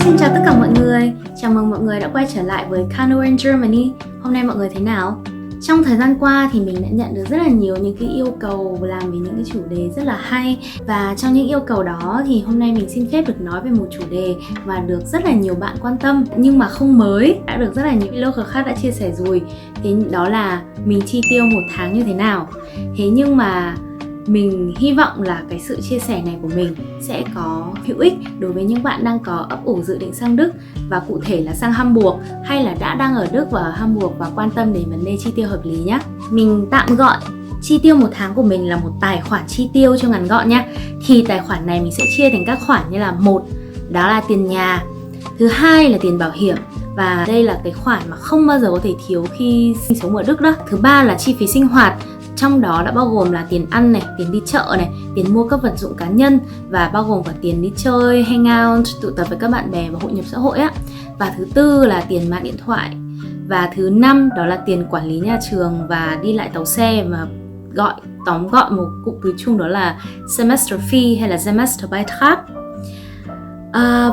Xin chào tất cả mọi người, chào mừng mọi người đã quay trở lại với Cano in Germany. Hôm nay mọi người thế nào? Trong thời gian qua thì mình đã nhận được rất là nhiều những cái yêu cầu làm về những cái chủ đề rất là hay. Và trong những yêu cầu đó thì hôm nay mình xin phép được nói về một chủ đề mà được rất là nhiều bạn quan tâm, nhưng mà không mới, đã được rất là nhiều vlogger khác đã chia sẻ rồi. Thế đó là mình chi tiêu một tháng như thế nào. Thế nhưng mà mình hy vọng là cái sự chia sẻ này của mình sẽ có hữu ích đối với những bạn đang có ấp ủ dự định sang Đức, và cụ thể là sang Hamburg hay là đang ở Đức và ở Hamburg và quan tâm đến vấn đề chi tiêu hợp lý nhé. Mình tạm gọi chi tiêu một tháng của mình là một tài khoản chi tiêu cho ngắn gọn nhé. Thì tài khoản này mình sẽ chia thành các khoản như là một, đó là tiền nhà, thứ hai là tiền bảo hiểm, và đây là cái khoản mà không bao giờ có thể thiếu khi sinh sống ở Đức đó. Thứ ba là chi phí sinh hoạt, trong đó đã bao gồm là tiền ăn này, tiền đi chợ này, tiền mua các vật dụng cá nhân, và bao gồm cả tiền đi chơi, hangout, tụ tập với các bạn bè và hội nhập xã hội á. Và thứ tư là tiền mạng điện thoại. Và thứ năm đó là tiền quản lý nhà trường và đi lại tàu xe, mà tóm gọn một cụm từ chung đó là semester fee hay là Semesterbeitrag.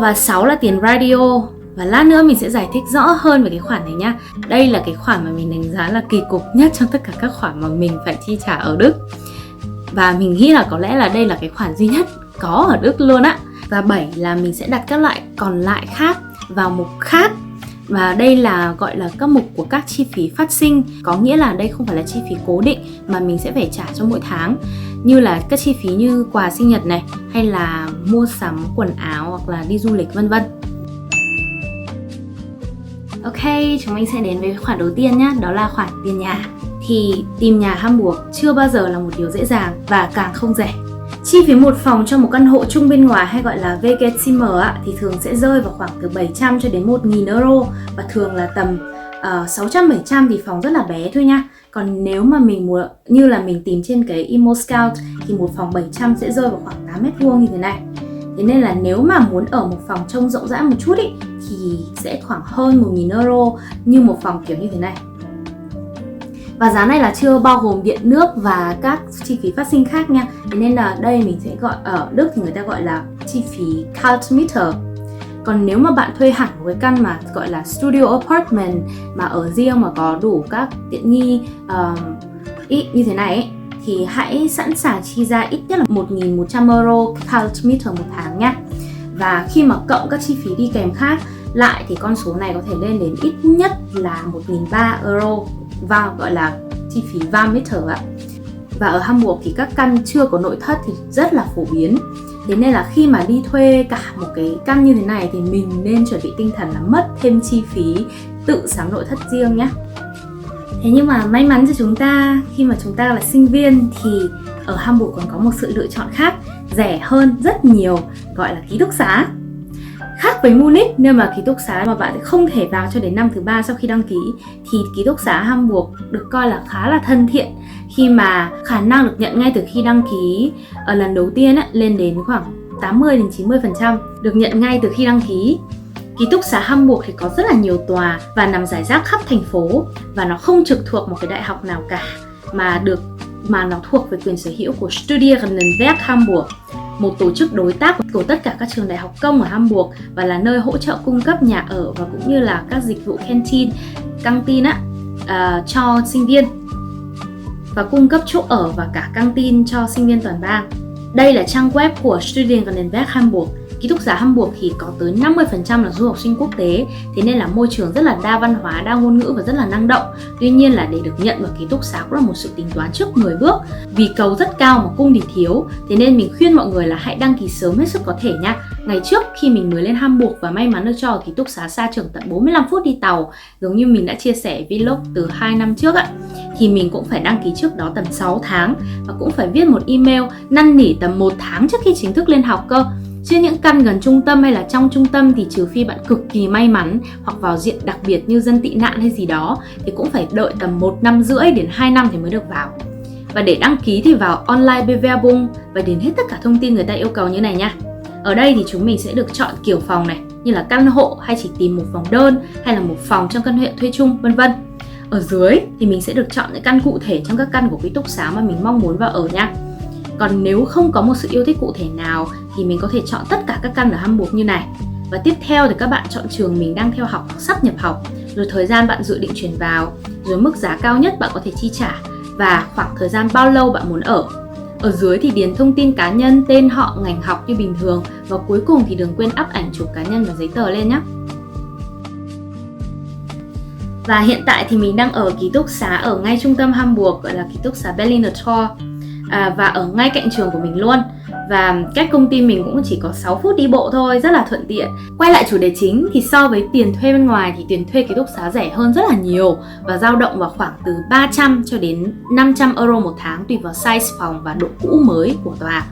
Và 6 là tiền radio. Và lát nữa mình sẽ giải thích rõ hơn về cái khoản này nhá. Đây là cái khoản mà mình đánh giá là kỳ cục nhất trong tất cả các khoản mà mình phải chi trả ở Đức. Và mình nghĩ là có lẽ là đây là cái khoản duy nhất có ở Đức luôn á. Và 7 là mình sẽ đặt các loại còn lại khác vào mục khác. Và đây là gọi là các mục của các chi phí phát sinh. Có nghĩa là đây không phải là chi phí cố định mà mình sẽ phải trả cho mỗi tháng, như là các chi phí như quà sinh nhật này, hay là mua sắm quần áo, hoặc là đi du lịch vân vân. Ok, chúng mình sẽ đến với khoản đầu tiên nhé, đó là khoản tiền nhà. Thì tìm nhà Hamburg chưa bao giờ là một điều dễ dàng và càng không rẻ. Chi phí một phòng cho một căn hộ chung bên ngoài hay gọi là WG-Zimmer thì thường sẽ rơi vào khoảng từ 700 cho đến 1.000 euro, và thường là tầm 600-700 vì phòng rất là bé thôi nha. Còn nếu mà mình muốn như là mình tìm trên cái Imo Scout thì một phòng 700 sẽ rơi vào khoảng 8 mét vuông như thế này. Thế nên là nếu mà muốn ở một phòng trông rộng rãi một chút thì sẽ khoảng hơn 1.000 euro như một phòng kiểu như thế này. Và giá này là chưa bao gồm điện nước và các chi phí phát sinh khác nha. Thế nên là đây mình sẽ gọi, ở Đức thì người ta gọi là chi phí Kaltmiete. Còn nếu mà bạn thuê hẳn một cái căn mà gọi là studio apartment mà ở riêng mà có đủ các tiện nghi như thế này thì hãy sẵn sàng chi ra ít nhất là 1.100 euro Kaltmiete một tháng nhé. Và khi mà cộng các chi phí đi kèm khác lại thì con số này có thể lên đến ít nhất là 1.300 euro vào gọi là chi phí Warmmiete ạ. Và ở Hamburg thì các căn chưa có nội thất thì rất là phổ biến. Thế nên là khi mà đi thuê cả một cái căn như thế này thì mình nên chuẩn bị tinh thần là mất thêm chi phí tự sắm nội thất riêng nhé. Thế nhưng mà may mắn cho chúng ta, khi mà chúng ta là sinh viên thì ở Hamburg còn có một sự lựa chọn khác, rẻ hơn rất nhiều, gọi là ký túc xá. Khác với Munich, nơi mà ký túc xá mà bạn không thể vào cho đến năm thứ 3 sau khi đăng ký, thì ký túc xá Hamburg được coi là khá là thân thiện, khi mà khả năng được nhận ngay từ khi đăng ký ở lần đầu tiên lên đến khoảng 80-90% được nhận ngay từ khi đăng ký. Ký túc xá Hamburg thì có rất là nhiều tòa và nằm rải rác khắp thành phố, và nó không trực thuộc một cái đại học nào cả, mà nó thuộc về quyền sở hữu của Studierendenwerk Hamburg, một tổ chức đối tác của tất cả các trường đại học công ở Hamburg, và là nơi hỗ trợ cung cấp nhà ở và cũng như là các dịch vụ căng tin cho sinh viên, và cung cấp chỗ ở và cả căng tin cho sinh viên toàn bang. Đây là trang web của Studierendenwerk Hamburg. Ký túc xá Hamburg thì có tới 50% là du học sinh quốc tế, thế nên là môi trường rất là đa văn hóa, đa ngôn ngữ và rất là năng động. Tuy nhiên là để được nhận vào ký túc xá cũng là một sự tính toán trước 10 bước, vì cầu rất cao mà cung thì thiếu. Thế nên mình khuyên mọi người là hãy đăng ký sớm hết sức có thể nha. Ngày trước khi mình mới lên Hamburg và may mắn được cho ký túc xá xa trường tận 45 phút đi tàu, giống như mình đã chia sẻ vlog từ 2 năm trước thì mình cũng phải đăng ký trước đó tầm 6 tháng, và cũng phải viết một email năn nỉ tầm 1 tháng trước khi chính thức lên học cơ. Chứ những căn gần trung tâm hay là trong trung tâm thì trừ phi bạn cực kỳ may mắn hoặc vào diện đặc biệt như dân tị nạn hay gì đó thì cũng phải đợi tầm 1 năm rưỡi đến 2 năm thì mới được vào. Và để đăng ký thì vào online Bewerbung và điền hết tất cả thông tin người ta yêu cầu như này nha. Ở đây thì chúng mình sẽ được chọn kiểu phòng này, như là căn hộ hay chỉ tìm một phòng đơn, hay là một phòng trong căn hộ thuê chung, vân vân. Ở dưới thì mình sẽ được chọn những căn cụ thể trong các căn của ký túc xá mà mình mong muốn vào ở nha. Còn nếu không có một sự yêu thích cụ thể nào thì mình có thể chọn tất cả các căn ở Hamburg như này. Và tiếp theo thì các bạn chọn trường mình đang theo học, sắp nhập học, rồi thời gian bạn dự định chuyển vào, rồi mức giá cao nhất bạn có thể chi trả và khoảng thời gian bao lâu bạn muốn ở. Ở dưới thì điền thông tin cá nhân, tên họ, ngành học như bình thường. Và cuối cùng thì đừng quên up ảnh chụp cá nhân và giấy tờ lên nhé. Và hiện tại thì mình đang ở ký túc xá ở ngay trung tâm Hamburg, gọi là ký túc xá Berliner Tor, và ở ngay cạnh trường của mình luôn. Và cách công ty mình cũng chỉ có 6 phút đi bộ thôi, rất là thuận tiện. Quay lại chủ đề chính thì so với tiền thuê bên ngoài thì tiền thuê ký túc xá rẻ hơn rất là nhiều và dao động vào khoảng từ 300 cho đến 500 euro một tháng tùy vào size phòng và độ cũ mới của tòa.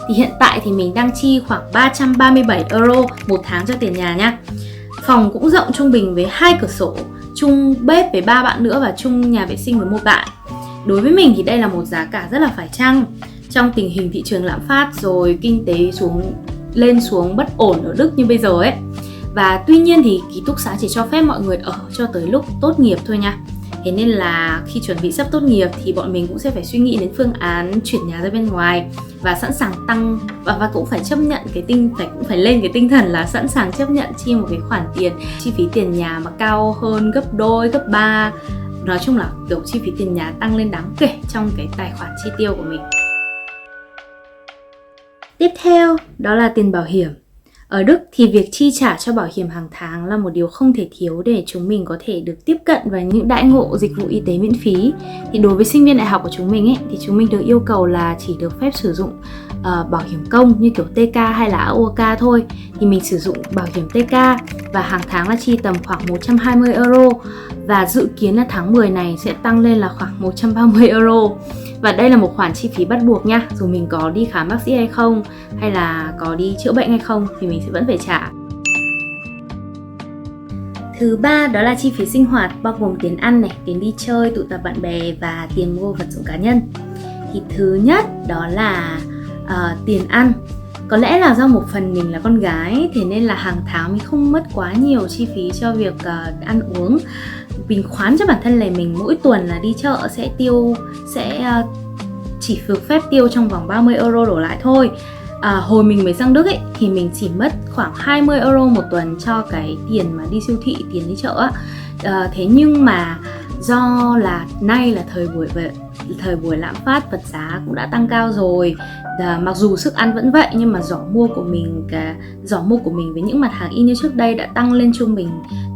Thì hiện tại thì mình đang chi khoảng 337 euro một tháng cho tiền nhà nhá. Phòng cũng rộng trung bình với 2 cửa sổ, chung bếp với 3 bạn nữa và chung nhà vệ sinh với 1 bạn. Đối với mình thì đây là một giá cả rất là phải chăng trong tình hình thị trường lạm phát rồi kinh tế lên xuống bất ổn ở Đức như bây giờ ấy. Và tuy nhiên thì ký túc xá chỉ cho phép mọi người ở cho tới lúc tốt nghiệp thôi nha. Thế nên là khi chuẩn bị sắp tốt nghiệp thì bọn mình cũng sẽ phải suy nghĩ đến phương án chuyển nhà ra bên ngoài và sẵn sàng tăng và cũng phải chấp nhận cũng phải lên cái tinh thần là sẵn sàng chấp nhận chi một cái khoản tiền chi phí tiền nhà mà cao hơn gấp đôi, gấp 3. Nói chung là kiểu chi phí tiền nhà tăng lên đáng kể trong cái tài khoản chi tiêu của mình. Tiếp theo đó là tiền bảo hiểm. Ở Đức thì việc chi trả cho bảo hiểm hàng tháng là một điều không thể thiếu để chúng mình có thể được tiếp cận với những đãi ngộ dịch vụ y tế miễn phí. Thì đối với sinh viên đại học của chúng mình ấy, thì chúng mình được yêu cầu là chỉ được phép sử dụng bảo hiểm công như kiểu TK hay là AOK thôi. Thì mình sử dụng bảo hiểm TK và hàng tháng là chi tầm khoảng 120 euro. Và dự kiến là tháng 10 này sẽ tăng lên là khoảng 130 euro. Và đây là một khoản chi phí bắt buộc nha. Dù mình có đi khám bác sĩ hay không, hay là có đi chữa bệnh hay không thì mình sẽ vẫn phải trả. Thứ ba đó là chi phí sinh hoạt, bao gồm tiền ăn này, tiền đi chơi, tụ tập bạn bè và tiền mua vật dụng cá nhân. Thì thứ nhất đó là tiền ăn. Có lẽ là do một phần mình là con gái, thế nên là hàng tháng mình không mất quá nhiều chi phí cho việc ăn uống. Mình khoán cho bản thân là mình mỗi tuần là đi chợ sẽ chỉ được phép tiêu trong vòng 30 euro đổ lại thôi. Hồi mình mới sang Đức ấy thì mình chỉ mất khoảng 20 euro một tuần cho cái tiền mà đi siêu thị, tiền đi chợ á. Thế nhưng mà do là nay là thời buổi lạm phát, vật giá cũng đã tăng cao rồi. Mặc dù sức ăn vẫn vậy nhưng mà giỏ mua của mình với những mặt hàng y như trước đây đã tăng lên trung bình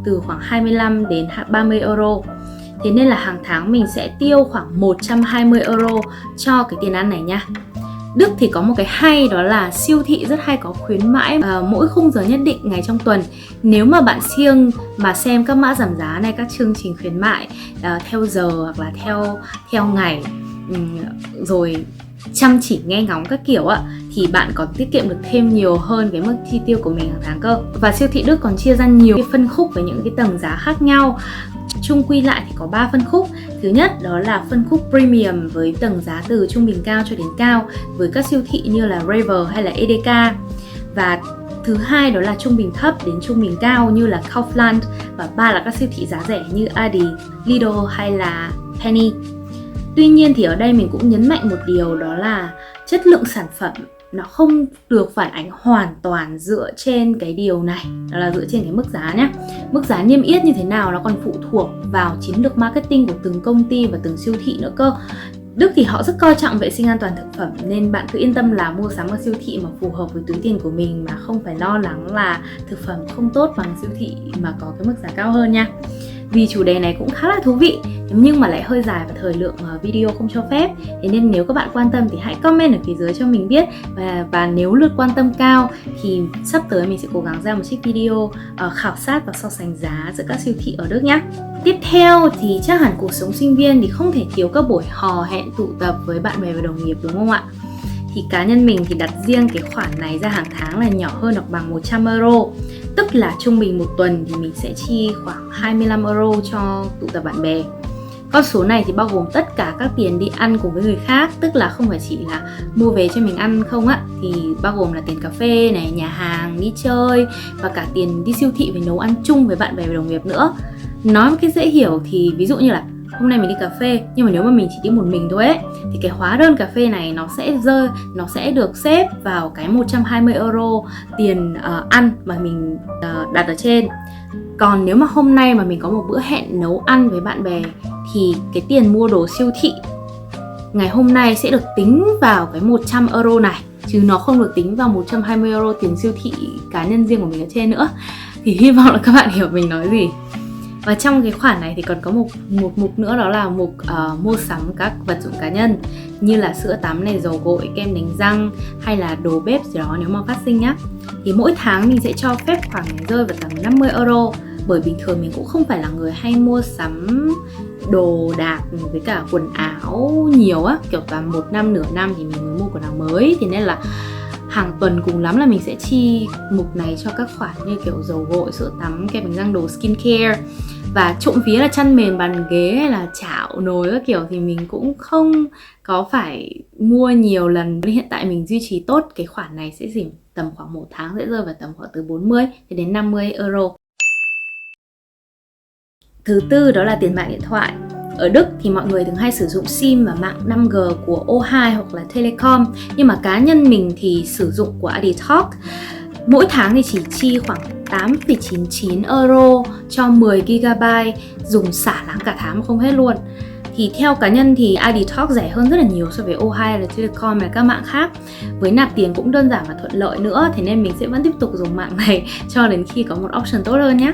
từ khoảng 25 đến 30 euro. Thế nên là hàng tháng mình sẽ tiêu khoảng 120 euro cho cái tiền ăn này nha. Đức thì có một cái hay đó là siêu thị rất hay có khuyến mãi mỗi khung giờ nhất định ngày trong tuần. Nếu mà bạn siêng mà xem các mã giảm giá này, các chương trình khuyến mại theo giờ hoặc là theo ngày rồi chăm chỉ nghe ngóng các kiểu ạ, thì bạn còn tiết kiệm được thêm nhiều hơn cái mức chi tiêu của mình hàng tháng cơ. Và siêu thị Đức còn chia ra nhiều cái phân khúc với những cái tầng giá khác nhau. Chung quy lại thì có 3 phân khúc. Thứ nhất đó là phân khúc premium với tầng giá từ trung bình cao cho đến cao với các siêu thị như là Rewe hay là Edeka. Và thứ hai đó là trung bình thấp đến trung bình cao như là Kaufland. Và 3 là các siêu thị giá rẻ như Aldi, Lidl hay là Penny. Tuy nhiên thì ở đây mình cũng nhấn mạnh một điều đó là chất lượng sản phẩm nó không được phản ánh hoàn toàn dựa trên cái điều này, đó là dựa trên cái mức giá nhé. Mức giá niêm yết như thế nào nó còn phụ thuộc vào chiến lược marketing của từng công ty và từng siêu thị nữa cơ. Đức thì họ rất coi trọng vệ sinh an toàn thực phẩm nên bạn cứ yên tâm là mua sắm ở siêu thị mà phù hợp với túi tiền của mình mà không phải lo lắng là thực phẩm không tốt bằng siêu thị mà có cái mức giá cao hơn nha. Vì chủ đề này cũng khá là thú vị nhưng mà lại hơi dài và thời lượng video không cho phép. Thế nên nếu các bạn quan tâm thì hãy comment ở phía dưới cho mình biết. Và nếu lượt quan tâm cao thì sắp tới mình sẽ cố gắng ra một chiếc video khảo sát và so sánh giá giữa các siêu thị ở Đức nhé. Tiếp theo thì chắc hẳn cuộc sống sinh viên thì không thể thiếu các buổi hò hẹn tụ tập với bạn bè và đồng nghiệp đúng không ạ? Thì cá nhân mình thì đặt riêng cái khoản này ra hàng tháng là nhỏ hơn hoặc bằng 100 euro. Tức là trung bình một tuần thì mình sẽ chi khoảng 25 euro cho tụ tập bạn bè. Con số này thì bao gồm tất cả các tiền đi ăn cùng với người khác, tức là không phải chỉ là mua về cho mình ăn không á, thì bao gồm là tiền cà phê này, nhà hàng, đi chơi và cả tiền đi siêu thị về nấu ăn chung với bạn bè và đồng nghiệp nữa. Nói một cái dễ hiểu thì ví dụ như là hôm nay mình đi cà phê, nhưng mà nếu mà mình chỉ đi một mình thôi ấy, thì cái hóa đơn cà phê này nó sẽ được xếp vào cái 120 euro tiền ăn mà mình đặt ở trên. Còn nếu mà hôm nay mà mình có một bữa hẹn nấu ăn với bạn bè thì cái tiền mua đồ siêu thị ngày hôm nay sẽ được tính vào cái 100 euro này, chứ nó không được tính vào 120 euro tiền siêu thị cá nhân riêng của mình ở trên nữa. Thì hy vọng là các bạn hiểu mình nói gì. Và trong cái khoản này thì còn có một mục nữa, đó là mục mua sắm các vật dụng cá nhân như là sữa tắm này, dầu gội, kem đánh răng hay là đồ bếp gì đó nếu mà phát sinh nhá. Thì mỗi tháng mình sẽ cho phép khoảng rơi vào tầm 50 euro. Bởi bình thường mình cũng không phải là người hay mua sắm đồ đạc với cả quần áo nhiều á, kiểu toàn một năm nửa năm thì mình mới mua quần áo mới. Thì nên là hàng tuần cùng lắm là mình sẽ chi mục này cho các khoản như kiểu dầu gội, sữa tắm, kem đánh răng, đồ skincare. Và trộm vía là chăn mền, bàn ghế hay là chảo, nồi các kiểu thì mình cũng không có phải mua nhiều lần. Hiện tại mình duy trì tốt cái khoản này sẽ chỉ tầm khoảng một tháng sẽ rơi vào tầm khoảng từ 40 đến 50 euro. Thứ tư đó là tiền mạng điện thoại. Ở Đức thì mọi người thường hay sử dụng SIM và mạng 5G của O2 hoặc là Telecom. Nhưng mà cá nhân mình thì sử dụng của Aditalk. Mỗi tháng thì chỉ chi khoảng 8,99 euro cho 10GB dùng xả láng cả tháng mà không hết luôn. Thì theo cá nhân thì Aditalk rẻ hơn rất là nhiều so với O2 hay là Telecom và các mạng khác. Với nạp tiền cũng đơn giản và thuận lợi nữa. Thế nên mình sẽ vẫn tiếp tục dùng mạng này cho đến khi có một option tốt hơn nhé.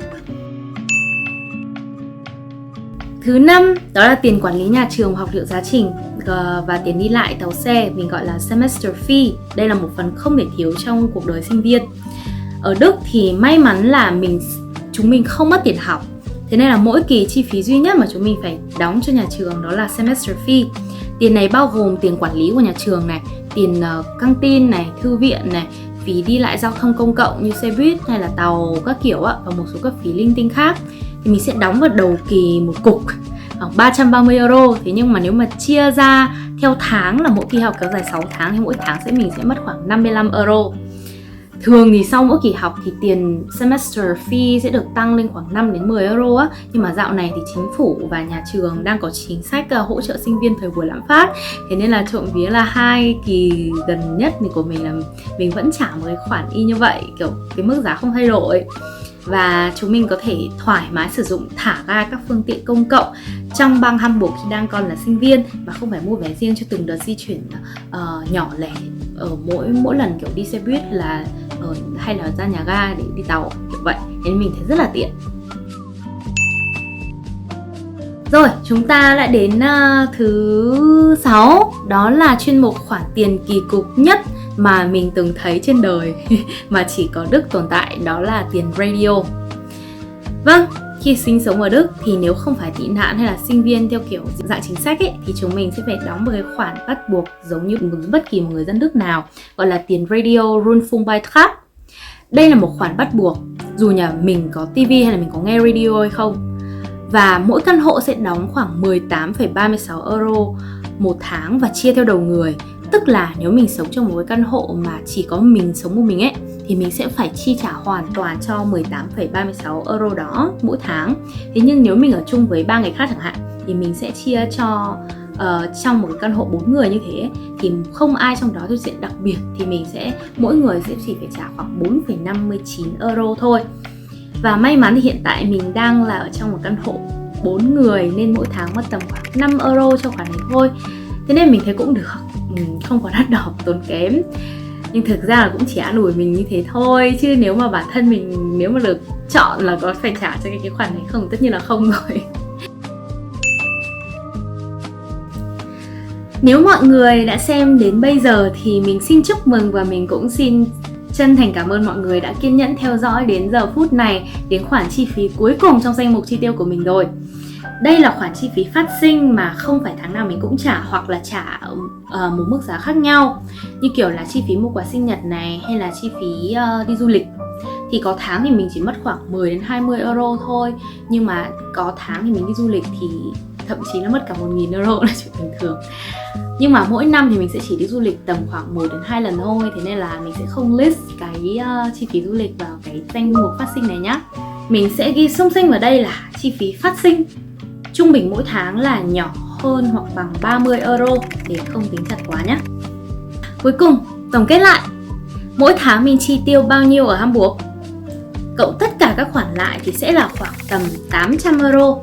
Thứ 5 đó là tiền quản lý nhà trường, học liệu giáo trình và tiền đi lại tàu xe, mình gọi là semester fee. Đây là một phần không thể thiếu trong cuộc đời sinh viên. Ở Đức thì may mắn là chúng mình không mất tiền học. Thế nên là mỗi kỳ chi phí duy nhất mà chúng mình phải đóng cho nhà trường đó là semester fee. Tiền này bao gồm tiền quản lý của nhà trường này, tiền căng tin này, thư viện này, phí đi lại giao thông công cộng như xe buýt hay là tàu các kiểu á, và một số các phí linh tinh khác. Thì mình sẽ đóng vào đầu kỳ một cục khoảng 330 euro. Thế nhưng mà nếu mà chia ra theo tháng là mỗi kỳ học kéo dài 6 tháng thì mỗi tháng mình sẽ mất khoảng 55 euro. Thường thì sau mỗi kỳ học thì tiền semester fee sẽ được tăng lên khoảng 5 đến 10 euro á. Nhưng mà dạo này thì chính phủ và nhà trường đang có chính sách hỗ trợ sinh viên thời buổi lạm phát. Thế nên là trộm vía là 2 kỳ gần nhất của mình là mình vẫn trả một cái khoản y như vậy, kiểu cái mức giá không thay đổi. Và chúng mình có thể thoải mái sử dụng thả ga các phương tiện công cộng trong bang Hamburg khi đang còn là sinh viên, và không phải mua vé riêng cho từng đợt di chuyển nhỏ lẻ ở mỗi lần kiểu đi xe buýt là hay là ra nhà ga để đi tàu kiểu vậy. Nên mình thấy rất là tiện. Rồi, chúng ta lại đến thứ 6, đó là chuyên mục khoản tiền kỳ cục nhất mà mình từng thấy trên đời mà chỉ có Đức tồn tại, đó là tiền radio. Vâng, khi sinh sống ở Đức thì nếu không phải tị nạn hay là sinh viên theo kiểu dạng chính sách ấy, thì chúng mình sẽ phải đóng một cái khoản bắt buộc giống như bất kỳ một người dân Đức nào, gọi là tiền radio Rundfunkbeitrag. Đây là một khoản bắt buộc dù nhà mình có TV hay là mình có nghe radio hay không. Và mỗi căn hộ sẽ đóng khoảng 18,36 euro một tháng và chia theo đầu người. Tức là nếu mình sống trong một cái căn hộ mà chỉ có mình sống một mình ấy, thì mình sẽ phải chi trả hoàn toàn cho 18,36 euro đó mỗi tháng. Thế nhưng nếu mình ở chung với 3 người khác chẳng hạn, thì mình sẽ chia cho trong một cái căn hộ 4 người như thế, thì không ai trong đó thuộc diện đặc biệt, thì mỗi người sẽ chỉ phải trả khoảng 4,59 euro thôi. Và may mắn thì hiện tại mình đang là ở trong một căn hộ 4 người nên mỗi tháng mất tầm khoảng 5 euro cho khoản này thôi. Thế nên mình thấy cũng được, không có đắt đỏ tốn kém. Nhưng thực ra là cũng chỉ an ủi mình như thế thôi, chứ nếu mà bản thân mình nếu mà được chọn là có phải trả cho cái khoản này không, tất nhiên là không rồi. Nếu mọi người đã xem đến bây giờ thì mình xin chúc mừng, và mình cũng xin chân thành cảm ơn mọi người đã kiên nhẫn theo dõi đến giờ phút này, đến khoản chi phí cuối cùng trong danh mục chi tiêu của mình rồi. Đây là khoản chi phí phát sinh mà không phải tháng nào mình cũng trả, hoặc là trả một mức giá khác nhau, như kiểu là chi phí mua quà sinh nhật này, hay là chi phí đi du lịch. Thì có tháng thì mình chỉ mất khoảng 10 đến 20 euro thôi, nhưng mà có tháng thì mình đi du lịch thì thậm chí là mất cả 1.000 euro là chuyện bình thường. Nhưng mà mỗi năm thì mình sẽ chỉ đi du lịch tầm khoảng 1 đến 2 lần thôi, thế nên là mình sẽ không list cái chi phí du lịch vào cái danh mục phát sinh này nhá. Mình sẽ ghi xung sinh vào đây là chi phí phát sinh. Trung bình mỗi tháng là nhỏ hơn hoặc bằng 30 euro để không tính chặt quá nhé. Cuối cùng, tổng kết lại, mỗi tháng mình chi tiêu bao nhiêu ở Hamburg? Cộng tất cả các khoản lại thì sẽ là khoảng tầm 800 euro.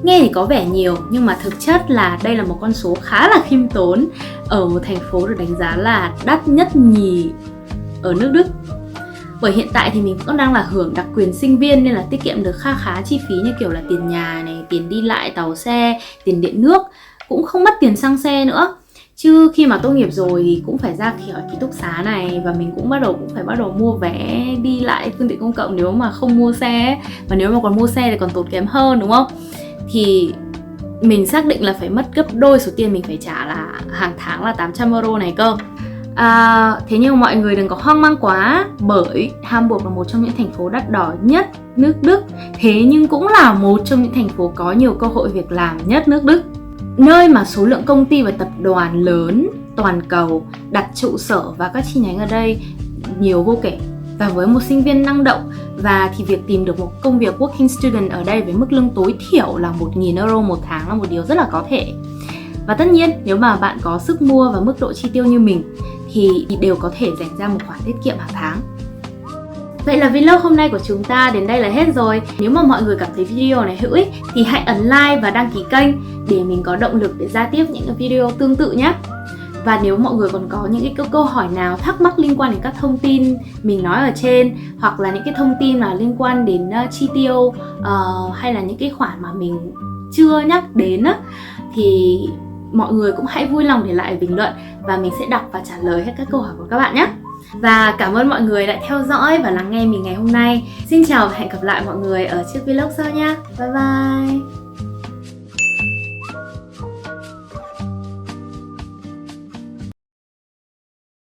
Nghe thì có vẻ nhiều nhưng mà thực chất là đây là một con số khá là khiêm tốn ở một thành phố được đánh giá là đắt nhất nhì ở nước Đức. Bởi hiện tại thì mình cũng đang là hưởng đặc quyền sinh viên nên là tiết kiệm được kha khá chi phí như kiểu là tiền nhà này, tiền đi lại tàu xe, tiền điện nước, cũng không mất tiền xăng xe nữa. Chứ khi mà tốt nghiệp rồi thì cũng phải ra khỏi ký túc xá này và mình cũng phải bắt đầu mua vé đi lại phương tiện công cộng nếu mà không mua xe. Và nếu mà còn mua xe thì còn tốn kém hơn, đúng không? Thì mình xác định là phải mất gấp đôi số tiền mình phải trả là hàng tháng là 800 euro này cơ. Thế nhưng mọi người đừng có hoang mang quá, bởi Hamburg là một trong những thành phố đắt đỏ nhất nước Đức. Thế nhưng cũng là một trong những thành phố có nhiều cơ hội việc làm nhất nước Đức, nơi mà số lượng công ty và tập đoàn lớn toàn cầu đặt trụ sở và các chi nhánh ở đây nhiều vô kể. Và với một sinh viên năng động thì việc tìm được một công việc working student ở đây với mức lương tối thiểu là 1.000 euro một tháng là một điều rất là có thể. Và tất nhiên nếu mà bạn có sức mua và mức độ chi tiêu như mình thì đều có thể dành ra một khoản tiết kiệm hàng tháng. Vậy là vlog hôm nay của chúng ta đến đây là hết rồi. Nếu mà mọi người cảm thấy video này hữu ích thì hãy ấn like và đăng ký kênh để mình có động lực để ra tiếp những cái video tương tự nhé. Và nếu mọi người còn có những cái câu hỏi nào thắc mắc liên quan đến các thông tin mình nói ở trên, hoặc là những cái thông tin mà liên quan đến chi tiêu hay là những cái khoản mà mình chưa nhắc đến thì mọi người cũng hãy vui lòng để lại bình luận và mình sẽ đọc và trả lời hết các câu hỏi của các bạn nhé. Và cảm ơn mọi người đã theo dõi và lắng nghe mình ngày hôm nay. Xin chào và hẹn gặp lại mọi người ở chiếc vlog sau nha. Bye bye.